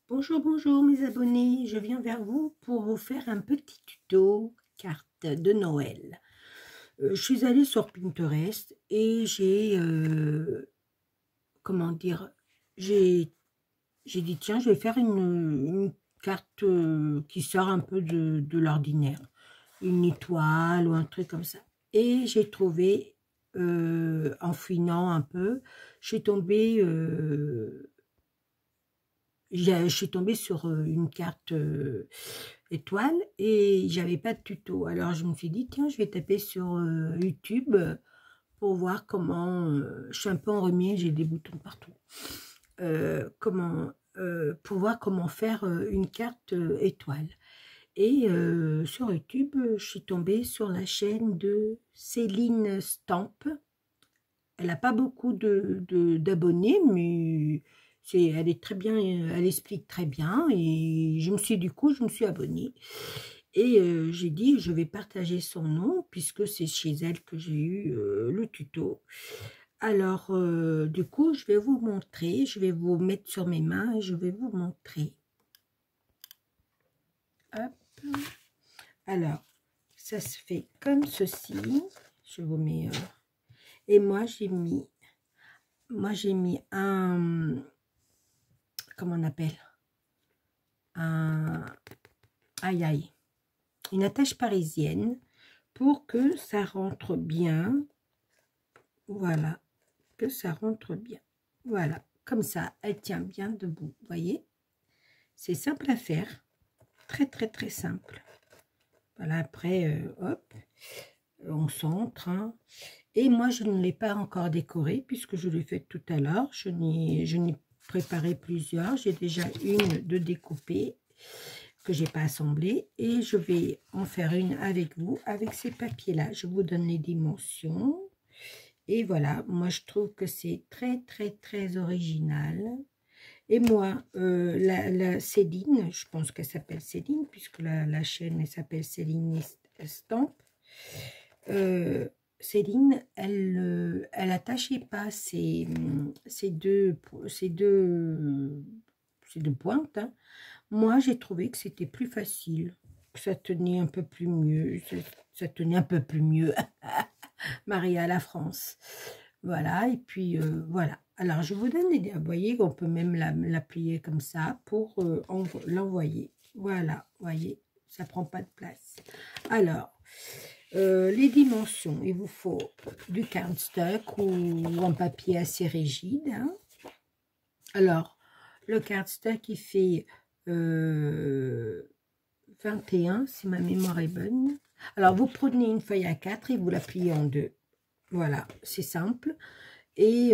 Bonjour, bonjour mes abonnés, je viens vers vous pour vous faire un petit tuto carte de Noël. Je suis allée sur Pinterest et comment dire, j'ai dit tiens, je vais faire une carte qui sort un peu de l'ordinaire, une étoile ou un truc comme ça. Et j'ai trouvé, en fouinant un peu, je suis tombée... je suis tombée sur une carte étoile et j'avais pas de tuto. Alors je me suis dit, tiens, je vais taper sur YouTube pour voir comment. Je suis un peu enrhumée, j'ai des boutons partout. Pour voir comment faire une carte étoile. Et sur YouTube, je suis tombée sur la chaîne de Céline Stamp. Elle n'a pas beaucoup d'abonnés, mais elle est très bien, elle explique très bien. Et je me suis abonnée. Et j'ai dit, je vais partager son nom, puisque c'est chez elle que j'ai eu le tuto. Alors, du coup, je vais vous montrer, je vais vous mettre sur mes mains et je vais vous montrer. Hop. Alors, ça se fait comme ceci. Je vous mets... et moi, j'ai mis un... Comment on appelle? Aïe aïe. Une attache parisienne pour que ça rentre bien. Voilà. Que ça rentre bien. Voilà. Comme ça, elle tient bien debout. Vous voyez? C'est simple à faire. Très, très, très simple. Voilà. Après, hop. On centre. Hein. Et moi, je ne l'ai pas encore décoré puisque je l'ai fait tout à l'heure. Je n'ai préparé plusieurs. J'ai déjà une de découpée que j'ai pas assemblée. Et je vais en faire une avec vous, avec ces papiers-là. Je vous donne les dimensions. Et voilà, moi, je trouve que c'est très, très, très original. Et moi, la Céline, je pense qu'elle s'appelle Céline, puisque la chaîne, elle s'appelle Céline Stamp. Céline, elle attachait pas ces deux pointes. Hein. Moi, j'ai trouvé que c'était plus facile, que ça tenait un peu plus mieux. Ça tenait un peu plus mieux. Maria la France. Voilà, et puis voilà. Alors, je vous donne des... Vous voyez qu'on peut même la plier comme ça pour l'envoyer. Voilà, vous voyez, ça prend pas de place. Alors, les dimensions, il vous faut du cardstock ou un papier assez rigide. Hein. Alors, le cardstock, il fait 21, si ma mémoire est bonne. Alors, vous prenez une feuille à 4 et vous la pliez en deux. Voilà, c'est simple. Et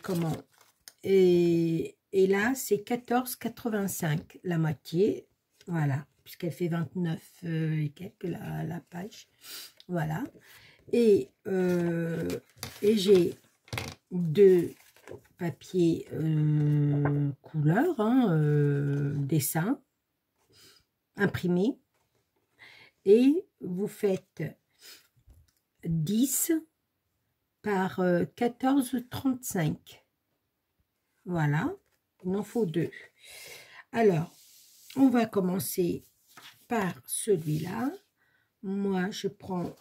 comment? Et là, c'est 14,85 la moitié. Voilà, puisqu'elle fait 29 et quelques la page. Voilà. Et j'ai deux papiers couleur, hein, dessin, imprimé. Et vous faites 10 par 14,35. Voilà, il en faut deux. Alors, on va commencer par celui-là. Moi, je prends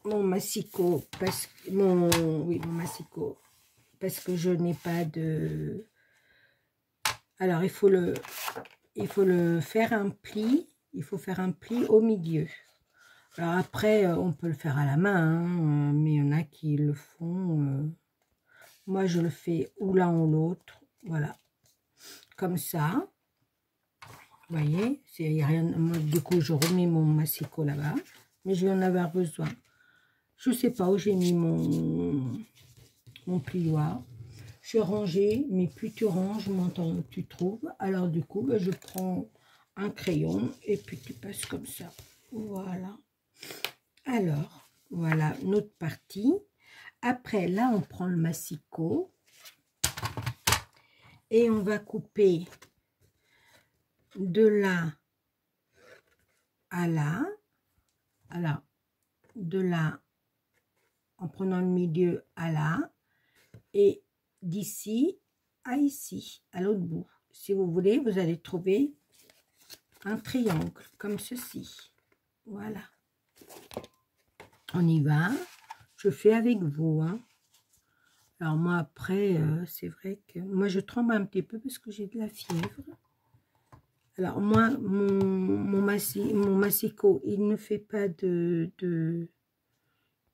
mon massicot parce que mon massicot parce que je n'ai pas de. Alors, il faut le faire un pli. Il faut faire un pli au milieu. Alors après, on peut le faire à la main, hein, mais il y en a qui le font. Moi, je le fais ou l'un ou l'autre. Voilà. Comme ça. Vous voyez, il n'y a rien. Du coup, je remets mon massicot là-bas. Mais je vais en avoir besoin. Je ne sais pas où j'ai mis mon plioir. Je rangé, mais plus tu ranges, moins tu trouves. Alors du coup, ben, je prends un crayon et puis tu passes comme ça. Voilà. Alors, voilà notre partie. Après, là, on prend le massicot et on va couper de là à là. Alors, de là, en prenant le milieu à là, et d'ici à ici, à l'autre bout. Si vous voulez, vous allez trouver un triangle comme ceci. Voilà. On y va. Je fais avec vous, hein. Alors moi après, c'est vrai que moi je tremble un petit peu parce que j'ai de la fièvre. Alors moi, mon massicot, il ne fait pas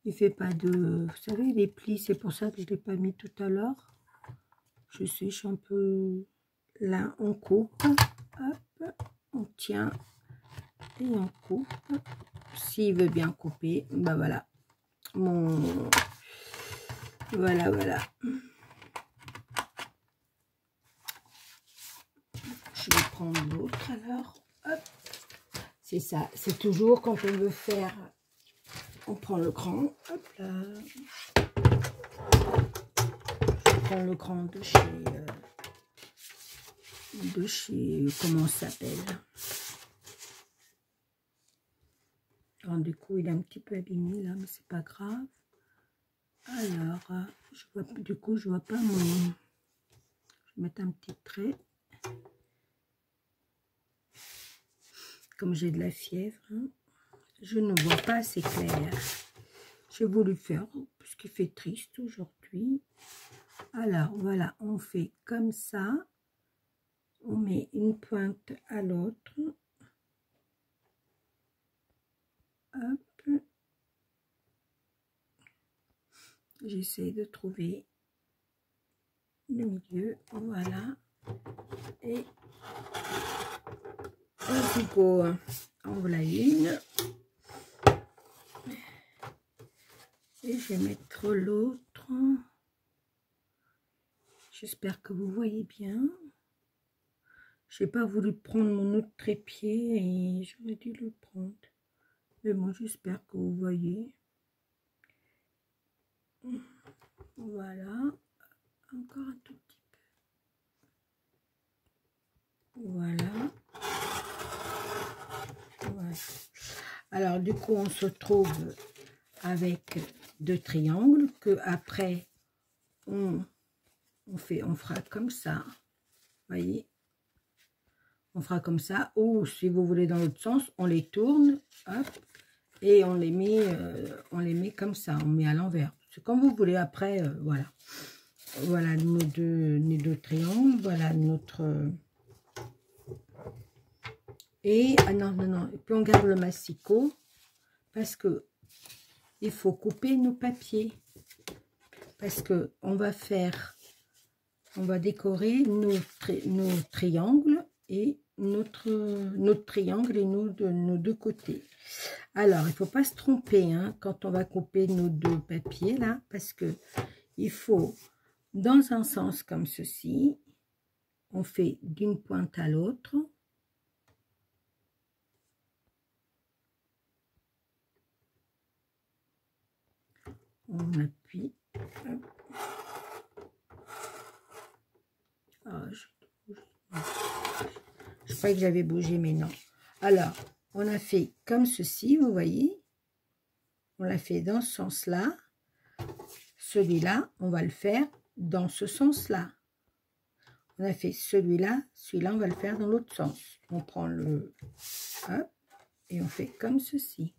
il fait pas de, vous savez, les plis, c'est pour ça que je ne l'ai pas mis tout à l'heure. Je sèche un peu, là on coupe, hop, on tient et on coupe. S'il veut bien couper, ben voilà, voilà. Je vais prendre l'autre alors. Hop. C'est ça. C'est toujours quand on veut faire. On prend le grand. Hop là. Je prends le grand de chez. Comment ça s'appelle? Alors, du coup, il est un petit peu abîmé là, mais c'est pas grave. Alors, du coup, je vois pas mon. Je vais mettre un petit trait. Comme j'ai de la fièvre, hein, je ne vois pas assez clair. J'ai voulu faire, puisqu'il fait triste aujourd'hui. Alors, voilà, on fait comme ça. On met une pointe à l'autre. Hop. J'essaie de trouver le milieu. Voilà. Et un coup, en voilà une. Et je vais mettre l'autre. J'espère que vous voyez bien. Je n'ai pas voulu prendre mon autre trépied et j'aurais dû le prendre. Mais moi, j'espère que vous voyez. Voilà. Encore un tout petit peu. Voilà. Voilà. Alors, du coup, on se trouve avec deux triangles que après on fera comme ça. Voyez, on fera comme ça. Ou si vous voulez dans l'autre sens, on les tourne, hop, et on les met comme ça. On met à l'envers. C'est comme vous voulez. Après, voilà. Voilà nos deux triangles. Voilà notre. Et ah non. Et puis on garde le massicot parce que il faut couper nos papiers. Parce que on va décorer nos triangles et notre triangle et nos deux côtés. Alors, il ne faut pas se tromper hein, quand on va couper nos deux papiers là, parce que il faut, dans un sens comme ceci, on fait d'une pointe à l'autre. On appuie. Oh, je croyais que j'avais bougé, mais non. Alors, on a fait comme ceci, vous voyez. On l'a fait dans ce sens-là. Celui-là, on va le faire dans ce sens-là. On a fait celui-là, on va le faire dans l'autre sens. On prend le... Hop, et on fait comme ceci.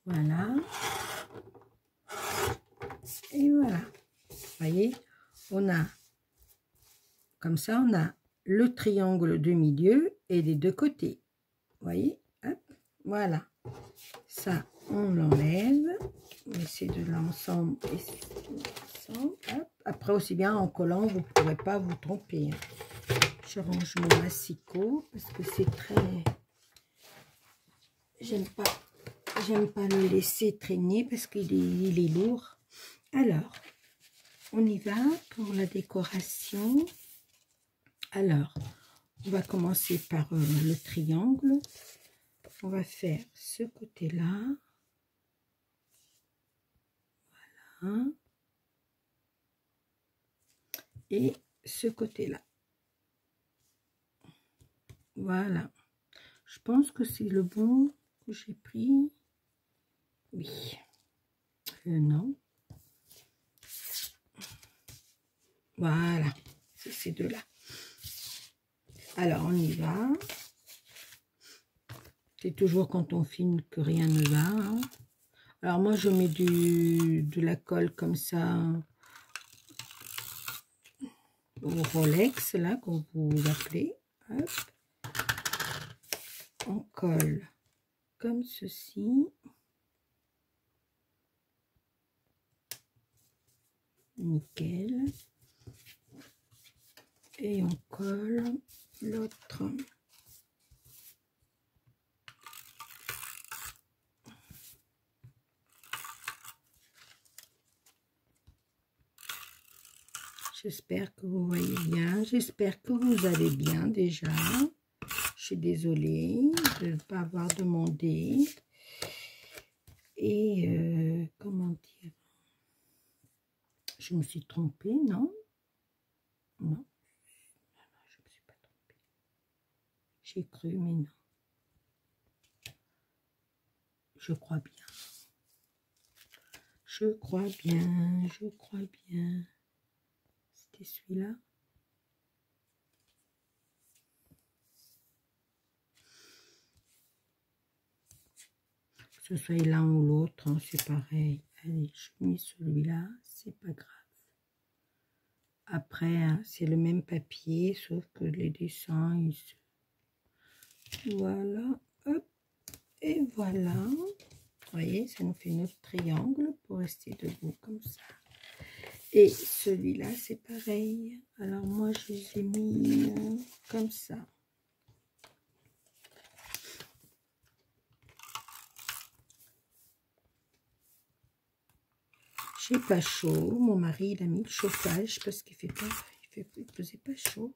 Voilà. Et voilà. Vous voyez, on a, comme ça, on a le triangle de milieu et les deux côtés. Vous voyez, hop, voilà. Ça, on l'enlève. On essaie de l'ensemble. Après, aussi bien en collant, vous ne pourrez pas vous tromper. Je range mon massicot parce que c'est très... J'aime pas le laisser traîner parce qu'il est lourd. Alors, on y va pour la décoration. Alors, on va commencer par le triangle. On va faire ce côté-là. Voilà. Et ce côté-là. Voilà. Je pense que c'est le bon que j'ai pris. Oui. Non. Voilà. C'est ces deux-là. Alors, on y va. C'est toujours quand on filme que rien ne va. Hein. Alors, moi, je mets de la colle comme ça au Rolex, là, comme vous appelez. Hop. On colle comme ceci. Nickel. Et on colle l'autre. J'espère que vous voyez bien. J'espère que vous allez bien déjà. Je suis désolée de ne pas avoir demandé. Et comment dire? Je me suis trompée, non? Non. Je ne me suis pas trompée. J'ai cru, mais non. Je crois bien. Je crois bien. Je crois bien. C'était celui-là. Que ce soit l'un ou l'autre, hein, c'est pareil. Allez, je mets celui-là, c'est pas grave. Après, hein, c'est le même papier, sauf que les dessins, ils se... Voilà, hop, et voilà. Vous voyez, ça nous fait notre triangle pour rester debout comme ça. Et celui-là, c'est pareil. Alors moi, je les ai mis comme ça. J'ai pas chaud. Mon mari, il a mis le chauffage parce qu'il faisait pas chaud.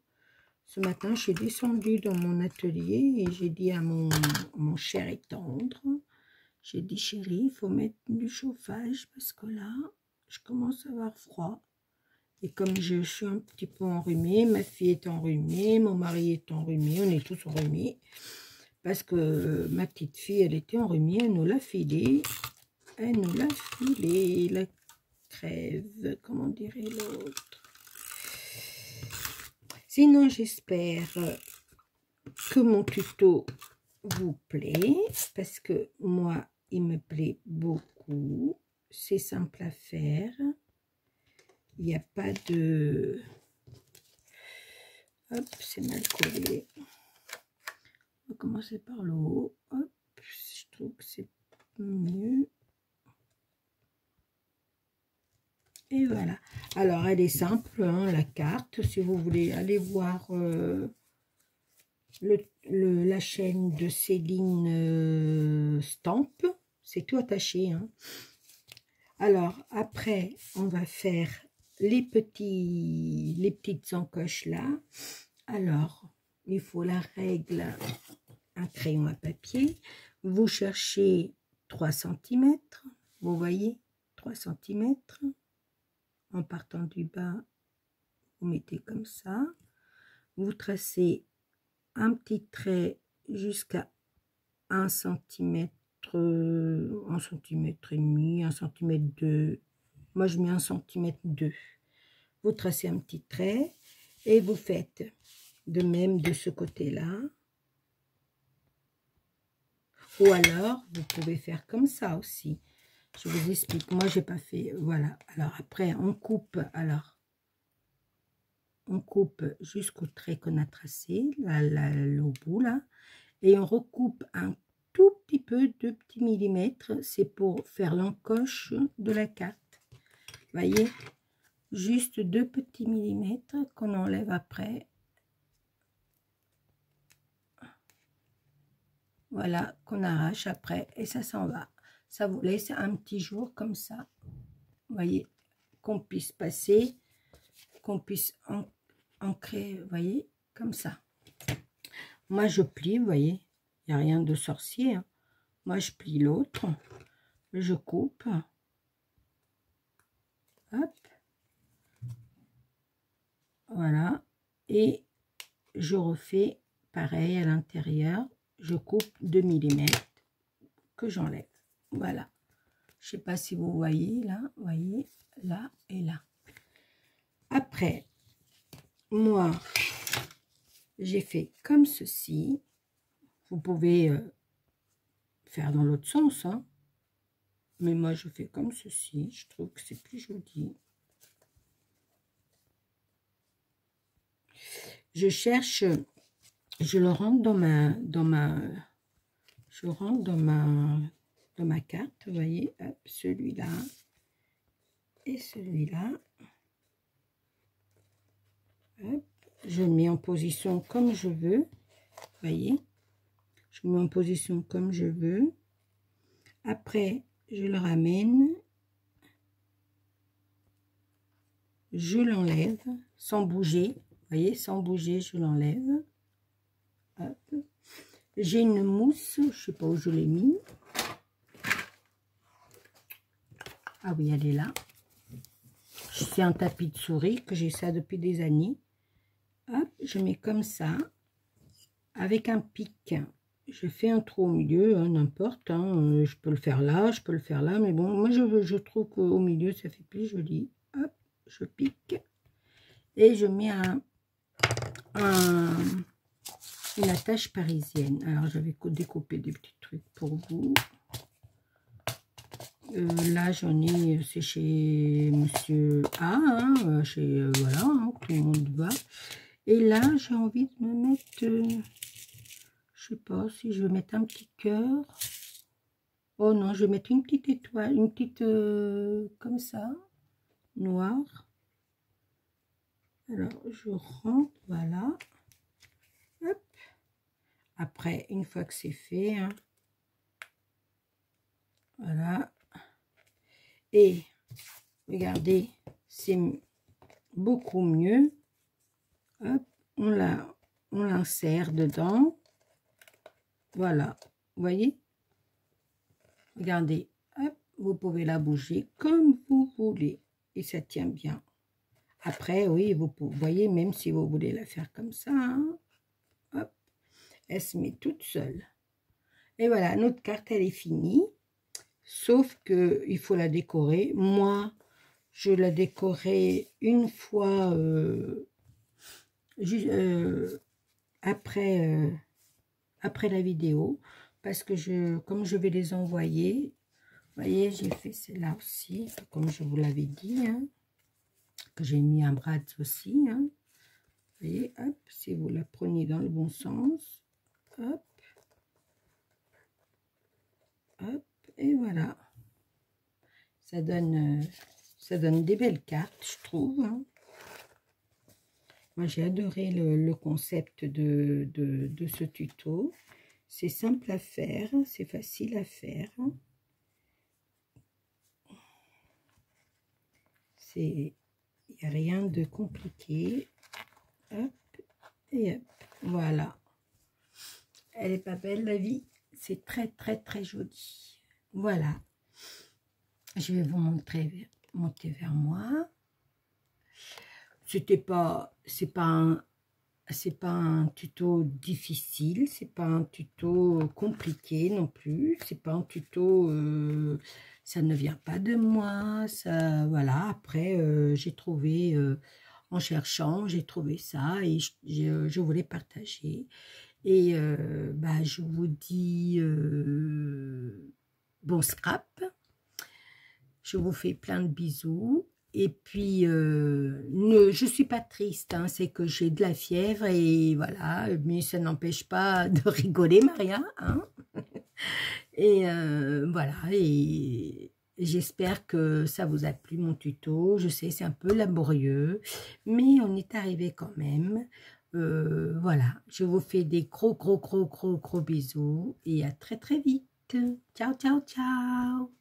Ce matin, je suis descendue dans mon atelier et j'ai dit à mon cher et tendre, j'ai dit, chérie, il faut mettre du chauffage parce que là, je commence à avoir froid. Et comme je suis un petit peu enrhumée, ma fille est enrhumée, mon mari est enrhumé, on est tous enrhumés. Parce que ma petite fille, elle était enrhumée, elle nous l'a filé. Elle nous l'a filé, la crève, comment dirait l'autre. Sinon, j'espère que mon tuto vous plaît, parce que moi, il me plaît beaucoup. C'est simple à faire. Il n'y a pas de... Hop, c'est mal collé. On va commencer par le haut. Hop, je trouve que c'est mieux. Et voilà. Alors, elle est simple, hein, la carte. Si vous voulez aller voir la chaîne de Céline Stamp, c'est tout attaché. Hein. Alors, après, on va faire les petites encoches là. Alors, il faut la règle, un crayon à papier. Vous cherchez 3 cm. Vous voyez, 3 cm. En partant du bas, vous mettez comme ça. Vous tracez un petit trait jusqu'à 1 cm, 1 cm et demi, 1 cm 2. Moi, je mets 1 cm 2. Vous tracez un petit trait et vous faites de même de ce côté-là. Ou alors, vous pouvez faire comme ça aussi. Je vous explique. Moi, j'ai pas fait. Voilà. Alors, après, on coupe. Alors, on coupe jusqu'au trait qu'on a tracé, au bout, là. Et on recoupe un tout petit peu, 2 petits millimètres. C'est pour faire l'encoche de la carte. Voyez? Juste 2 petits millimètres qu'on enlève après. Voilà, qu'on arrache après. Et ça s'en va. Ça vous laisse un petit jour comme ça. Vous voyez, qu'on puisse passer, qu'on puisse ancrer, vous voyez, comme ça. Moi, je plie, vous voyez, il n'y a rien de sorcier. Hein. Moi, je plie l'autre, je coupe. Hop. Voilà. Et je refais pareil à l'intérieur. Je coupe 2 mm que j'enlève. Voilà. Je sais pas si vous voyez là, voyez, là et là. Après, moi, j'ai fait comme ceci. Vous pouvez faire dans l'autre sens, hein. Mais moi, je fais comme ceci. Je trouve que c'est plus joli. Je cherche, je le rentre je rentre dans ma carte, vous voyez, hop, celui-là et celui-là. Je le mets en position comme je veux, vous voyez, je le mets en position comme je veux. Après, je le ramène, je l'enlève sans bouger, vous voyez, sans bouger, je l'enlève. J'ai une mousse, je sais pas où je l'ai mis. Ah oui, elle est là. C'est un tapis de souris que j'ai ça depuis des années. Hop, je mets comme ça, avec un pic. Je fais un trou au milieu, hein, n'importe. Hein, je peux le faire là, je peux le faire là, mais bon, moi je trouve qu'au milieu ça fait plus joli. Hop, je pique et je mets une attache parisienne. Alors j'avais découpé des petits trucs pour vous. Là j'en ai, c'est chez Monsieur A, hein, chez voilà, hein, tout le monde va. Et là j'ai envie de me mettre, je sais pas si je vais mettre un petit cœur. Oh non, je vais mettre une petite étoile, une petite comme ça, noire. Alors je rentre, voilà. Hop. Après, une fois que c'est fait, hein, voilà. Et regardez, c'est beaucoup mieux. Hop, on l'insère dedans. Voilà, vous voyez? Regardez, hop, vous pouvez la bouger comme vous voulez. Et ça tient bien. Après, oui, vous voyez, même si vous voulez la faire comme ça, hein, hop, elle se met toute seule. Et voilà, notre carte, elle est finie. Sauf que il faut la décorer. Moi, je la décorais une fois après la vidéo. Parce que comme je vais les envoyer, vous voyez, j'ai fait celle-là aussi, comme je vous l'avais dit, hein, que j'ai mis un brad aussi. Hein. Vous voyez, hop, si vous la prenez dans le bon sens, hop, hop, et voilà. Ça donne des belles cartes, je trouve. Hein. Moi, j'ai adoré le concept de ce tuto. C'est simple à faire, c'est facile à faire. Il n'y a rien de compliqué. Hop, et hop, voilà. Elle est pas belle, la vie. C'est très, très, très joli. Voilà. Je vais vous monter vers moi. C'est pas un tuto difficile, c'est pas un tuto compliqué non plus, c'est pas un tuto, ça ne vient pas de moi, ça, voilà. Après, j'ai trouvé, en cherchant, j'ai trouvé ça et je voulais partager. Et bah, je vous dis bon scrap. Je vous fais plein de bisous. Et puis, je ne suis pas triste, hein, c'est que j'ai de la fièvre et voilà, mais ça n'empêche pas de rigoler, Maria. Hein. Et voilà, et j'espère que ça vous a plu, mon tuto. Je sais, c'est un peu laborieux, mais on est arrivé quand même. Voilà, je vous fais des gros bisous et à très très vite. Ciao, ciao, ciao.